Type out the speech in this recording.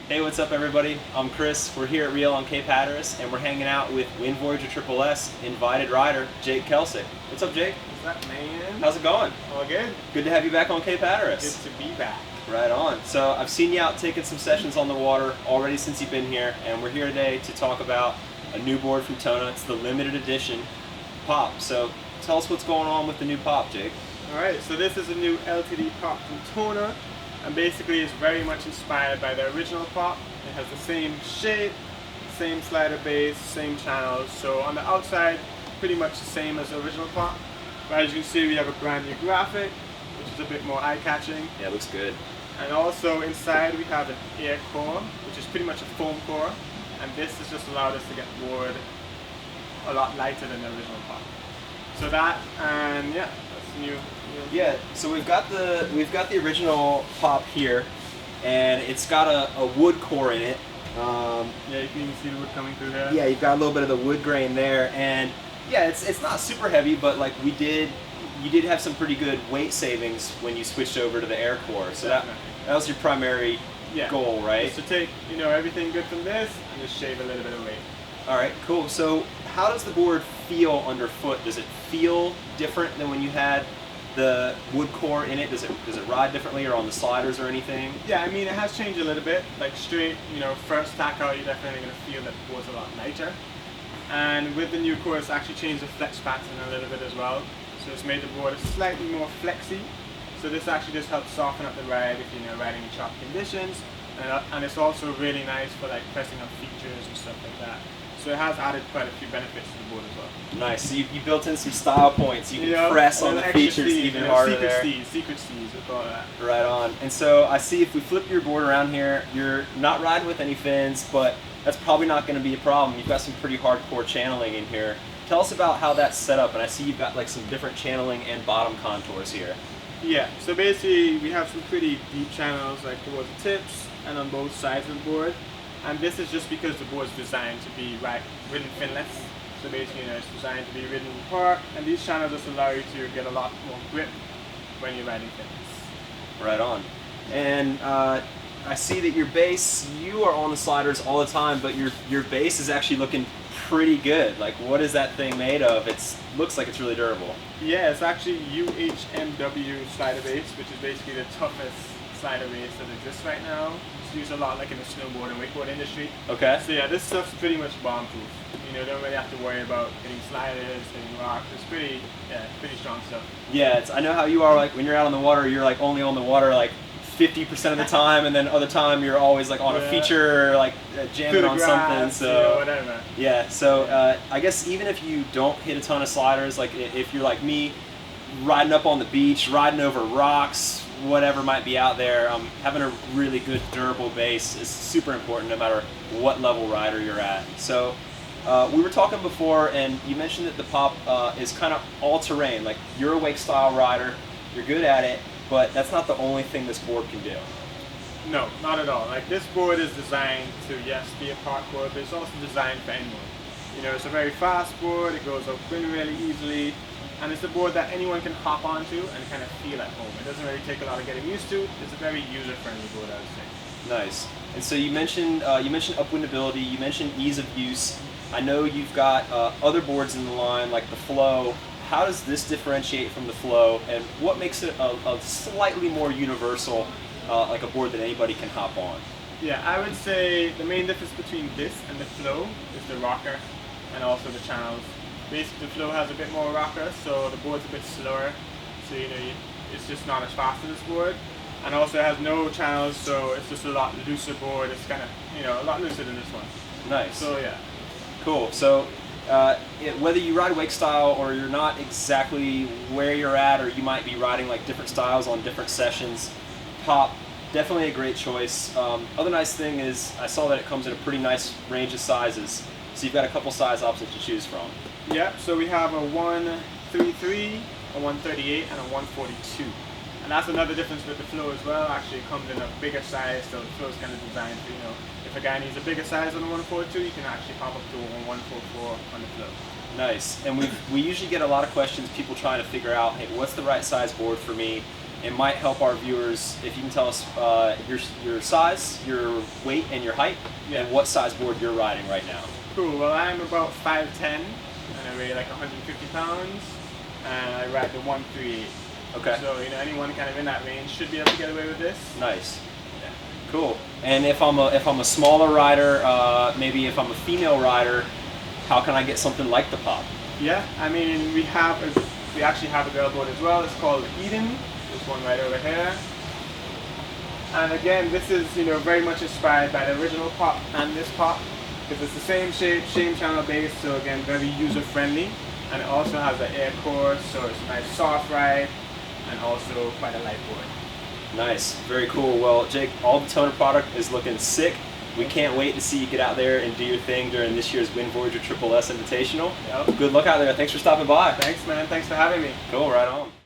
Hey, what's up everybody? I'm Chris. We're here at Real on Cape Hatteras and we're hanging out with Wind Voyager Triple S invited rider Jake Kelsick. What's up, Jake? What's up, man? How's it going? All good? Good to have you back on Cape Hatteras. Good to be back. Right on. So I've seen you out taking some sessions on the water already since you've been here, and we're here today to talk about a new board from Tona. It's the limited edition Pop. So tell us what's going on with the new Pop, Jake. Alright, so this is a new LTD Pop from Tona, and basically it's very much inspired by the original Pop. It has the same shape, same slider base, same channels. So on the outside, pretty much the same as the original Pop. But as you can see, we have a brand new graphic, which is a bit more eye-catching. Yeah, it looks good. And also inside we have an air core, which is pretty much a foam core. And this has just allowed us to get the board a lot lighter than the original Pop. So that, and yeah, that's new. Yeah, so we've got the original Pop here, and it's got a wood core in it. Yeah, you can even see the wood coming through there. Yeah, you've got a little bit of the wood grain there, and yeah, it's not super heavy, but like you did have some pretty good weight savings when you switched over to the air core. So that was your primary goal, right? Just to take everything good from this and just shave a little bit of weight. All right, cool. So how does the board feel underfoot? Does it feel different than when you had the wood core in it? Does it ride differently, or on the sliders or anything? Yeah, I mean it has changed a little bit. Like straight, first tack out, you're definitely going to feel that the board's a lot lighter. And with the new core, it's actually changed the flex pattern a little bit as well. So it's made the board slightly more flexy. So this actually just helps soften up the ride if you're riding in choppy conditions. And it's also really nice for like pressing up features and stuff like that. So it has added quite a few benefits to the board as well. Nice. So you built in some style points. You can press on the features even harder there. Secret steeds, we call that. Right on. And so I see if we flip your board around here, you're not riding with any fins, but that's probably not going to be a problem. You've got some pretty hardcore channeling in here. Tell us about how that's set up. And I see you've got like some different channeling and bottom contours here. Yeah, so basically we have some pretty deep channels like towards the tips and on both sides of the board. And this is just because the board's designed to be ridden finless. So basically, it's designed to be ridden in the park, and these channels just allow you to get a lot more grip when you're riding finless. Right on. And I see that your base, you are on the sliders all the time, but your base is actually looking pretty good. Like, what is that thing made of? It looks like it's really durable. Yeah, it's actually UHMW slider base, which is basically the toughest slider base that exists right now. It's used a lot like in the snowboard and wakeboard industry. Okay. So yeah, this stuff's pretty much bomb proof. Don't really have to worry about hitting sliders, hitting rocks. It's pretty strong stuff. Yeah, I know how you are. Like when you're out on the water, you're like only on the water like 50% of the time, and then other time you're always like on a feature, like jamming on something. So whatever. Yeah. So I guess even if you don't hit a ton of sliders, like if you're like me, riding up on the beach, riding over rocks, whatever might be out there, having a really good durable base is super important no matter what level rider you're at. So we were talking before, and you mentioned that the Pop is kind of all-terrain. Like, you're a wake style rider, you're good at it, but that's not the only thing this board can do. No, not at all. Like, this board is designed to, yes, be a park board, but it's also designed for anyone. It's a very fast board, it goes upwind really easily, and it's a board that anyone can hop onto and kind of feel at home. It doesn't really take a lot of getting used to. It's a very user-friendly board, I would say. Nice. And so you mentioned upwindability, you mentioned ease of use. I know you've got other boards in the line, like the Flow. How does this differentiate from the Flow, and what makes it a slightly more universal, like a board that anybody can hop on? Yeah, I would say the main difference between this and the Flow is the rocker and also the channels. Basically, the Flow has a bit more rocker, so the board's a bit slower. So it's just not as fast as this board, and also it has no channels, so it's just a lot looser board. It's kind of a lot looser than this one. Nice. So yeah. Cool. So whether you ride wake style or you're not exactly where you're at, or you might be riding like different styles on different sessions, Pop, definitely a great choice. Other nice thing is I saw that it comes in a pretty nice range of sizes. So you've got a couple size options to choose from. Yep, so we have a 133, a 138, and a 142. And that's another difference with the Flow as well. Actually, it comes in a bigger size, so the Flow is kind of designed for, if a guy needs a bigger size on the 142, you can actually pop up to a 144 on the Flow. Nice. And we usually get a lot of questions, people trying to figure out, hey, what's the right size board for me? it might help our viewers if you can tell us your size, your weight, and your height, and what size board you're riding right now. Cool. Well, I'm about 5'10", and I weigh like 150 pounds, and I ride the 138. Okay. So anyone kind of in that range should be able to get away with this. Nice. Yeah. Cool. And if I'm a smaller rider, maybe if I'm a female rider, how can I get something like the Pop? Yeah, I mean we actually have a girl board as well. It's called Eden. This one right over here. And again, this is very much inspired by the original Pop and this Pop, because it's the same shape, same channel base. So again, very user friendly, and it also has the air core, so it's a nice soft ride, and also quite a light board. Nice, very cool. Well, Jake, all the Tona product is looking sick. We can't wait to see you get out there and do your thing during this year's Wind Voyager Triple S Invitational. Yep. Good luck out there. Thanks for stopping by. Thanks, man. Thanks for having me. Cool, right on.